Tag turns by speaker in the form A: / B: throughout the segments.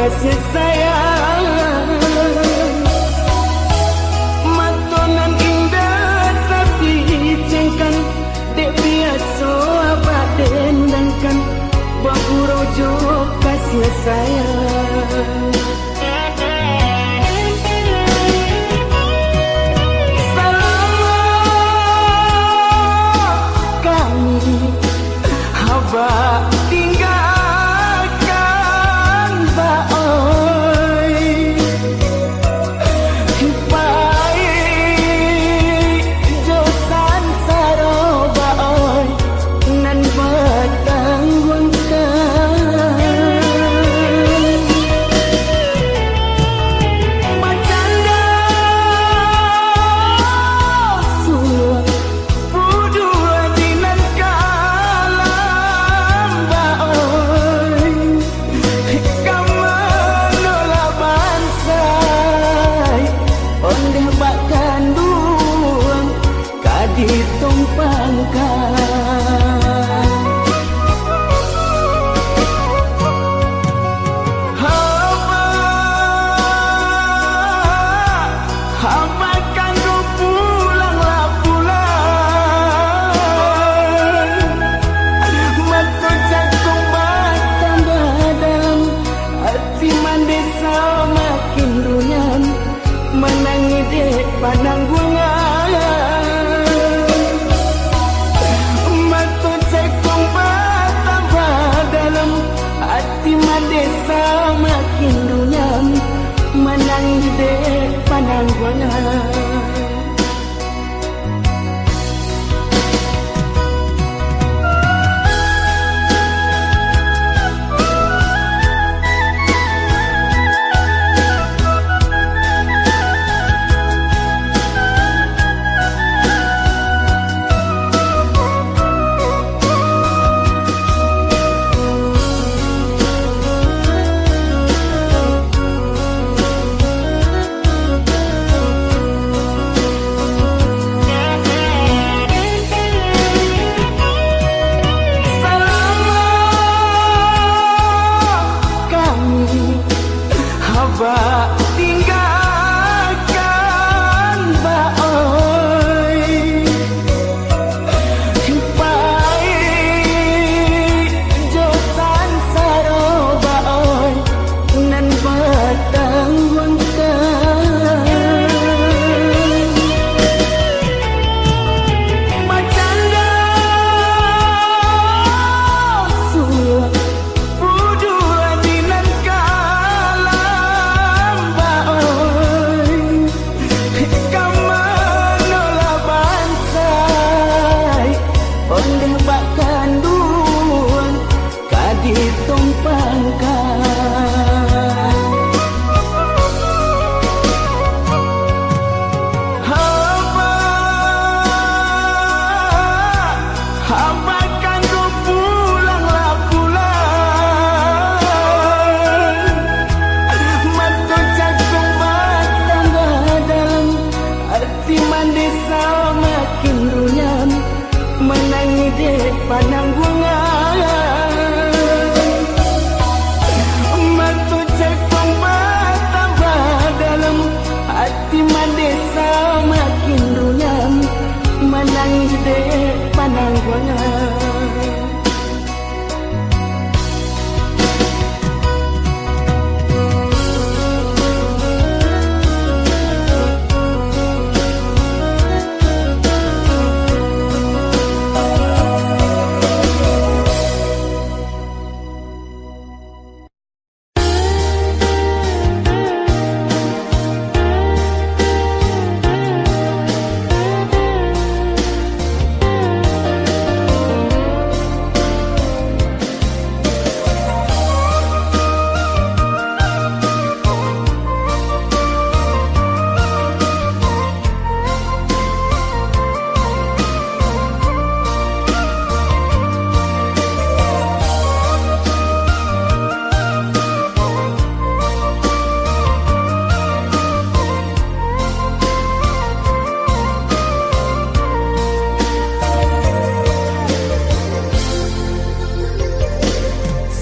A: kasih sayang. Matonan indah tapi cengkan, dek biasa abah dendangkan, bahu rojo kasih sayang. Abah tinggalkan baoi, baik josan saro baoi, nan bertanggungan. Macanda suah berdua dinan ditumpangkan. Hamba kanggo pulanglah pulang, mata cakung bertambah dalam, hati mandesa makin runyam, menangi dek pananggungan. Hati mandesa makin runyam, menangis dek pananggungan. Abah tinggalkan baoi, baik josan saro baoi, nan bertanggungan. Macanda suah berdua dinan ditumpangkan. Hamba kanggo pulanglah pulang, mata cakung bertambah dalam, hati mandesa makin runyam, menangi dek pananggungan. Hati mandesa makin runyam, menangis dek pananggungan.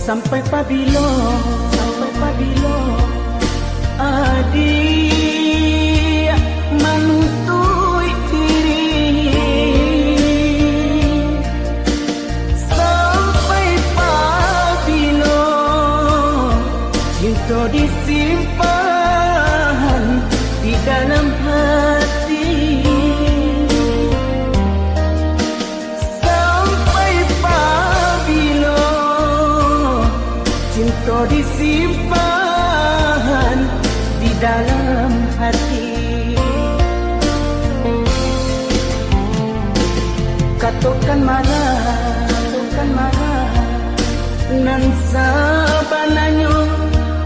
A: Sampai pabilo pabilo adik manutui diri sampai pabilo cinta disimpan di dalam hati sampai pabilo cinta disimpan di dalam hati. Katakan marah nan sabananyo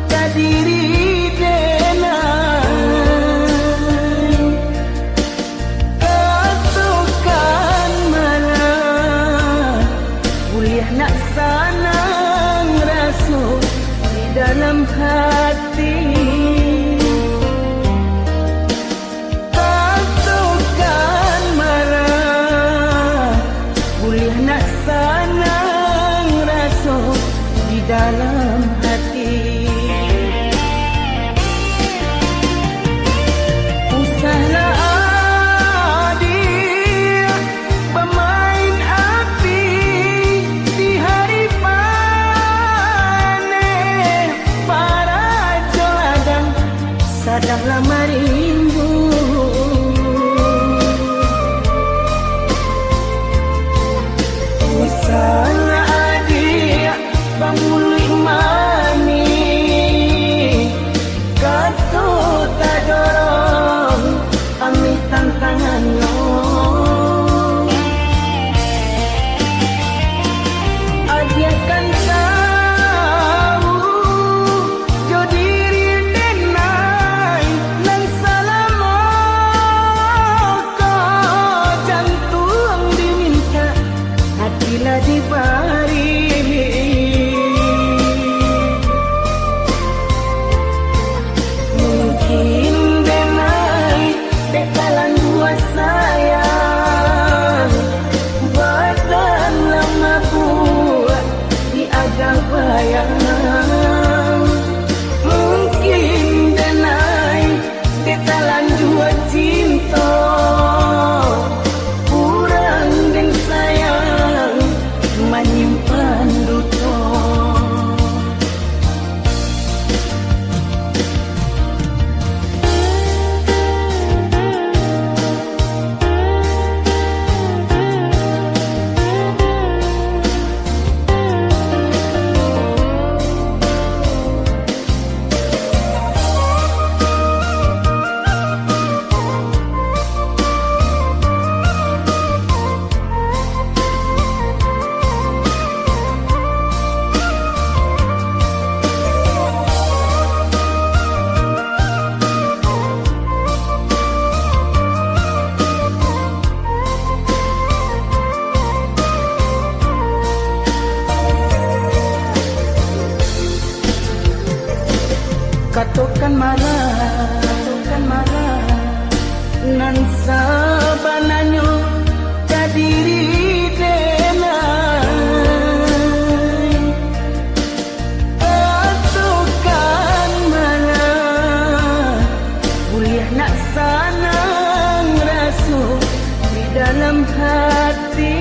A: kadiri denai. Katakan marah kuliah nak sanang rasa di dalam hati. Katakan marah kuliah nak sanang rasa di dalam hati. Usahlah adik pemain api di hari panen para joladang sadanglah marindu. Usahlah adik pamuli mani kata tak dorong ambil tantangan lo. Adik kan tahu jo diri denai nang salamo ko jantung diminta hatilah dibari. Mungkin denai bekalan dua sayang badan lama buat di agak bayang. Mungkin denai bekalan dua cinta kurang dan sayang menyimpan duka. Katakan marah nan sabananyo kadiri denai. Katakan marah kuliah nak sanang rasa di dalam hati.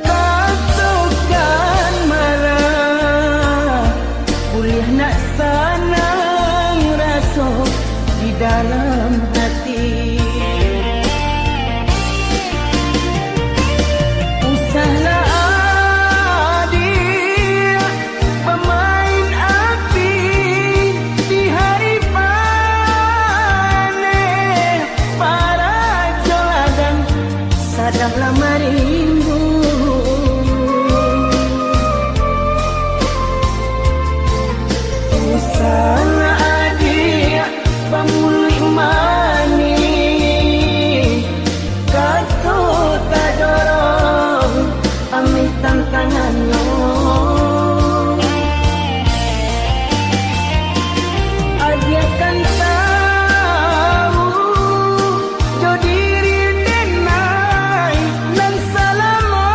A: Katakan marah kuliah nak sanang rasa di dalam hati. Usahlah adik pemain api di hari panen para joladang sadanglah marindu. Usahlah adik pamuli mani kata tak dorong ambil tantangan lo. Adik kan tahu jo diri denai nang salamo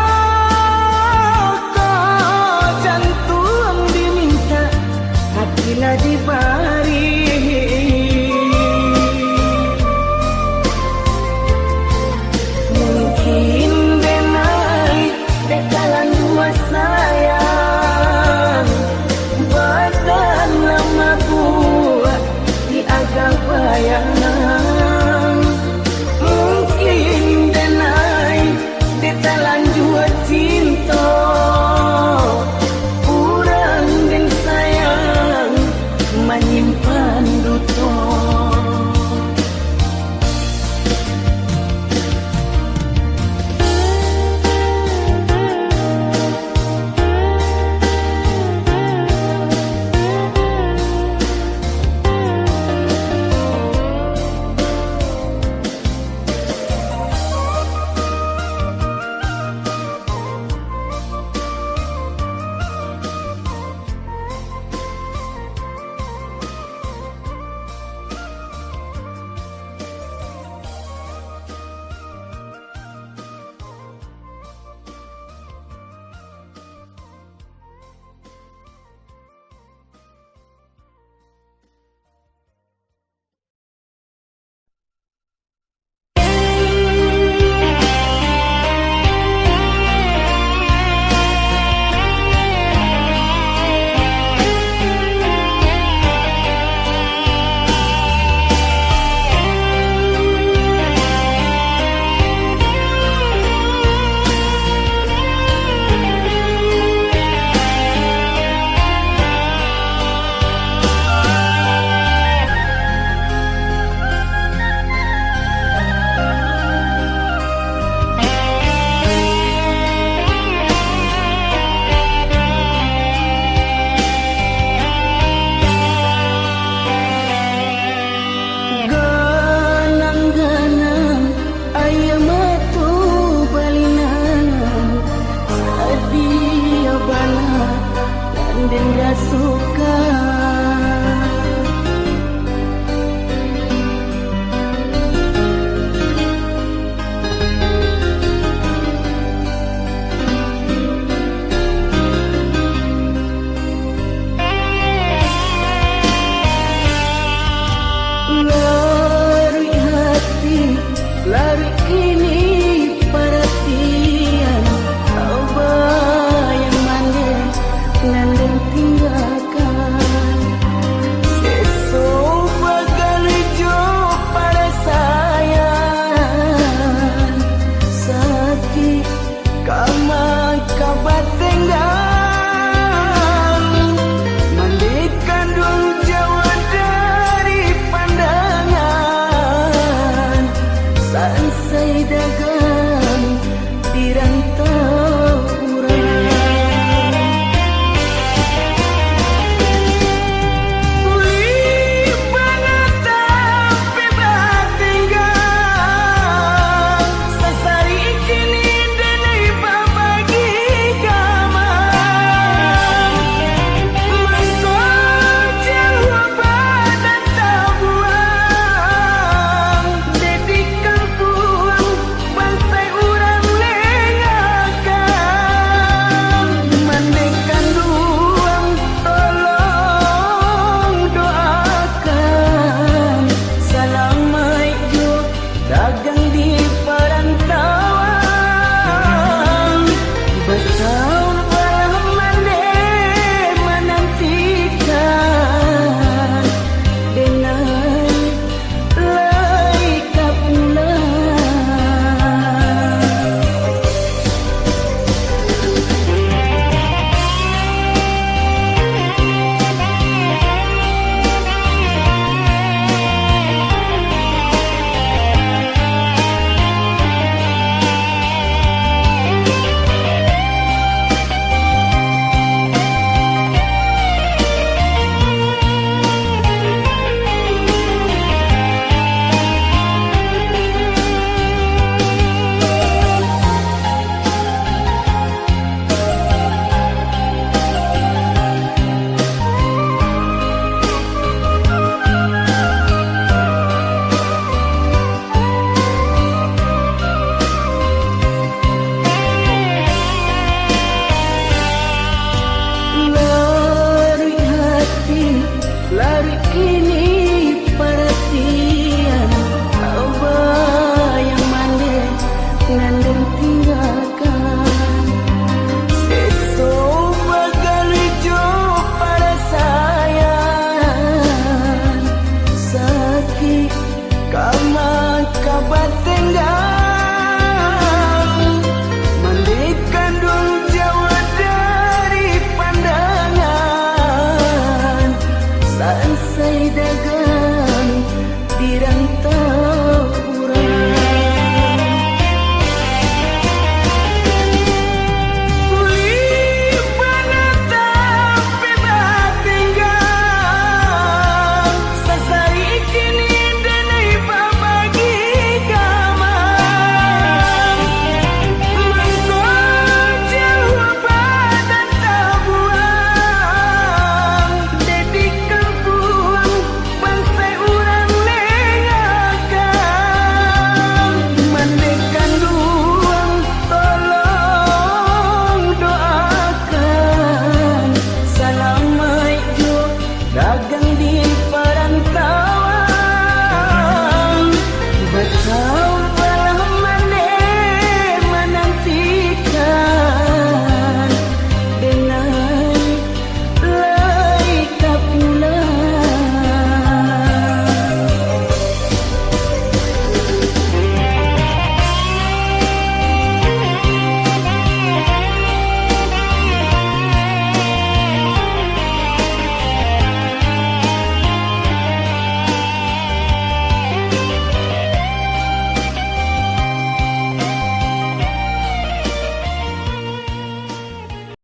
A: belum tinggal